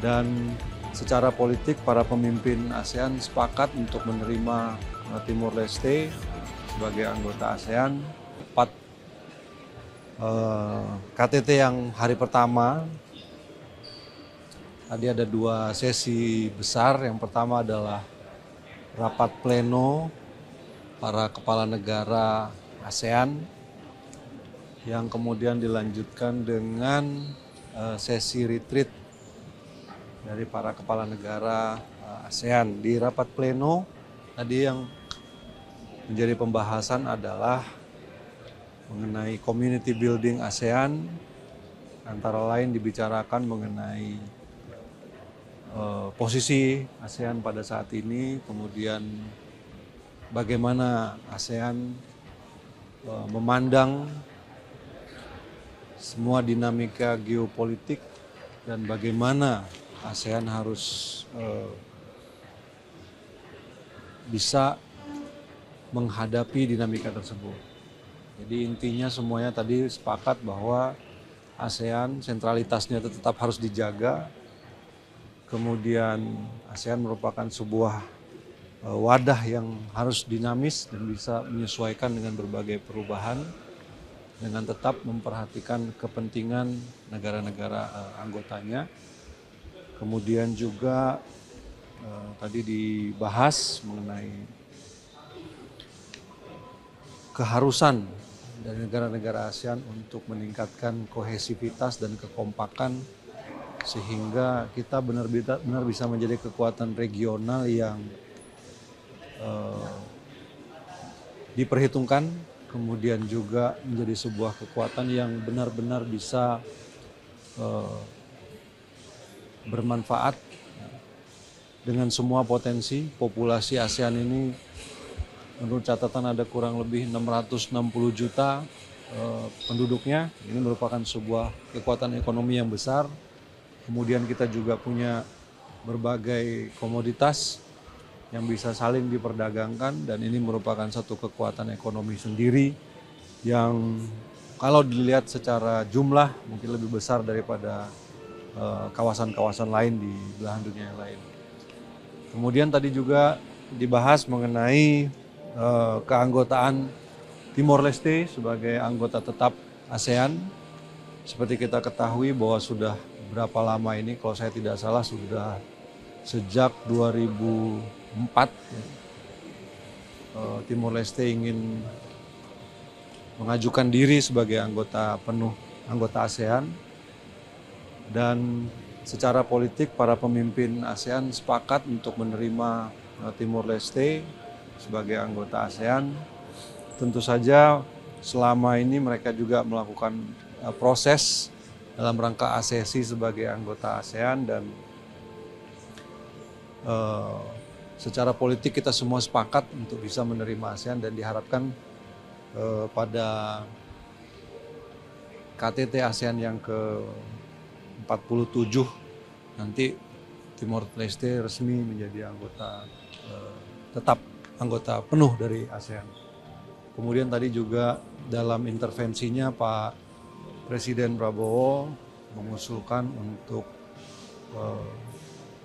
Dan secara politik para pemimpin ASEAN sepakat untuk menerima Timor Leste sebagai anggota ASEAN. Tepat KTT yang hari pertama, tadi ada 2 sesi besar. Yang pertama adalah rapat pleno para kepala negara ASEAN yang kemudian dilanjutkan dengan sesi retreat dari para kepala negara ASEAN. Di rapat pleno tadi yang menjadi pembahasan adalah mengenai community building ASEAN, antara lain dibicarakan mengenai posisi ASEAN pada saat ini, kemudian bagaimana ASEAN memandang semua dinamika geopolitik dan bagaimana ASEAN harus bisa menghadapi dinamika tersebut. Jadi intinya semuanya tadi sepakat bahwa ASEAN sentralitasnya tetap harus dijaga. Kemudian ASEAN merupakan sebuah wadah yang harus dinamis dan bisa menyesuaikan dengan berbagai perubahan dengan tetap memperhatikan kepentingan negara-negara anggotanya. Kemudian juga tadi dibahas mengenai keharusan dari negara-negara ASEAN untuk meningkatkan kohesivitas dan kekompakan sehingga kita benar bisa menjadi kekuatan regional yang diperhitungkan, kemudian juga menjadi sebuah kekuatan yang benar-benar bisa bermanfaat dengan semua potensi. Populasi ASEAN ini menurut catatan ada kurang lebih 660 juta penduduknya. Ini merupakan sebuah kekuatan ekonomi yang besar. Kemudian kita juga punya berbagai komoditas yang bisa saling diperdagangkan, dan ini merupakan satu kekuatan ekonomi sendiri yang kalau dilihat secara jumlah mungkin lebih besar daripada kawasan-kawasan lain di belahan dunia yang lain. Kemudian tadi juga dibahas mengenai keanggotaan Timor Leste sebagai anggota tetap ASEAN. Seperti kita ketahui bahwa sudah berapa lama ini, kalau saya tidak salah sudah sejak 2004 Timor Leste ingin mengajukan diri sebagai anggota ASEAN. Dan secara politik para pemimpin ASEAN sepakat untuk menerima Timor Leste sebagai anggota ASEAN. Tentu saja selama ini mereka juga melakukan proses dalam rangka aksesi sebagai anggota ASEAN, dan secara politik kita semua sepakat untuk bisa menerima ASEAN, dan diharapkan pada KTT ASEAN yang ke-47 nanti Timor Leste resmi menjadi anggota tetap anggota penuh dari ASEAN. Kemudian tadi juga dalam intervensinya Pak Presiden Prabowo mengusulkan untuk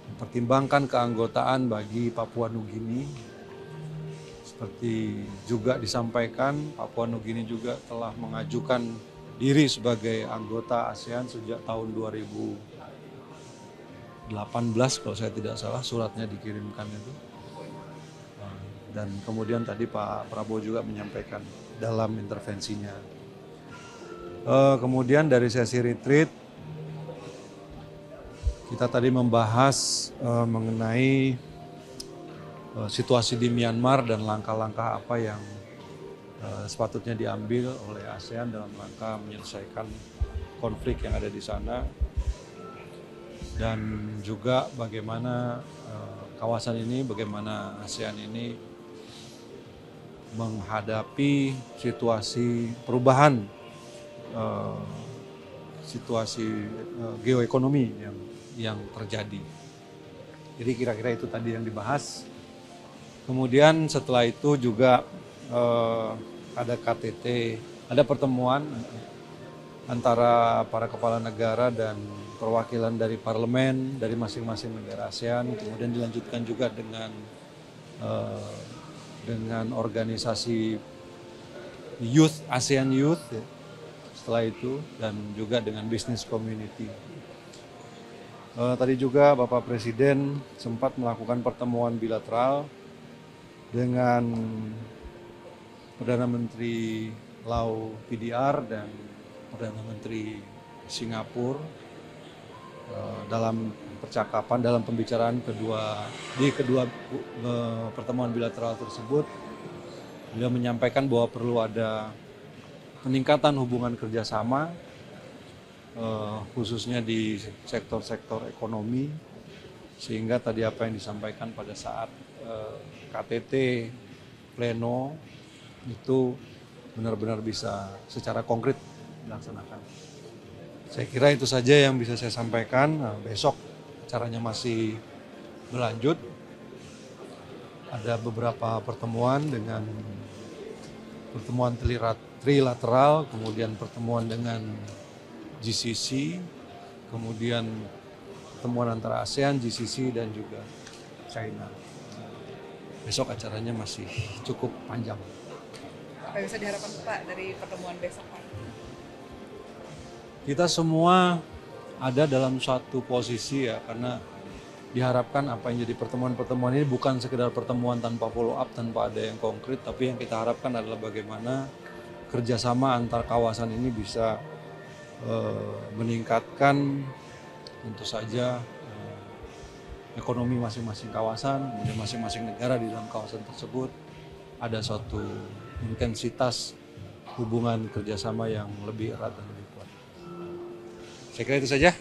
mempertimbangkan keanggotaan bagi Papua Nugini. Seperti juga disampaikan, Papua Nugini juga telah mengajukan diri sebagai anggota ASEAN sejak tahun 2018 kalau saya tidak salah, suratnya dikirimkan itu. Dan kemudian tadi Pak Prabowo juga menyampaikan dalam intervensinya. Kemudian dari sesi retreat kita tadi membahas mengenai situasi di Myanmar dan langkah-langkah apa yang sepatutnya diambil oleh ASEAN dalam rangka menyelesaikan konflik yang ada di sana, dan juga bagaimana kawasan ini, bagaimana ASEAN ini menghadapi situasi perubahan situasi geoekonomi yang terjadi. Jadi kira-kira itu tadi yang dibahas. Kemudian setelah itu juga ada KTT, ada pertemuan antara para kepala negara dan perwakilan dari parlemen dari masing-masing negara ASEAN, kemudian dilanjutkan juga dengan organisasi Youth ASEAN Youth ya, setelah itu, dan juga dengan business community. Tadi juga Bapak Presiden sempat melakukan pertemuan bilateral dengan Perdana Menteri Lau PDR dan Perdana Menteri Singapura dalam percakapan, dalam pembicaraan di kedua pertemuan bilateral tersebut. Beliau menyampaikan bahwa perlu ada peningkatan hubungan kerjasama, khususnya di sektor-sektor ekonomi, sehingga tadi apa yang disampaikan pada saat KTT pleno itu benar-benar bisa secara konkret dilaksanakan. Saya kira itu saja yang bisa saya sampaikan. Besok acaranya masih berlanjut. Ada beberapa pertemuan dengan pertemuan trilateral, kemudian pertemuan dengan GCC, kemudian pertemuan antara ASEAN, GCC, dan juga China. Besok acaranya masih cukup panjang. Apa yang bisa diharapkan Pak dari pertemuan besok Pak? Kita semua ada dalam satu posisi ya, karena diharapkan apa yang jadi pertemuan-pertemuan ini bukan sekedar pertemuan tanpa follow up, tanpa ada yang konkret, tapi yang kita harapkan adalah bagaimana kerjasama antar kawasan ini bisa meningkatkan tentu saja ekonomi masing-masing kawasan, kemudian masing-masing negara di dalam kawasan tersebut ada suatu intensitas hubungan kerjasama yang lebih erat dan lebih kuat. Saya kira itu saja.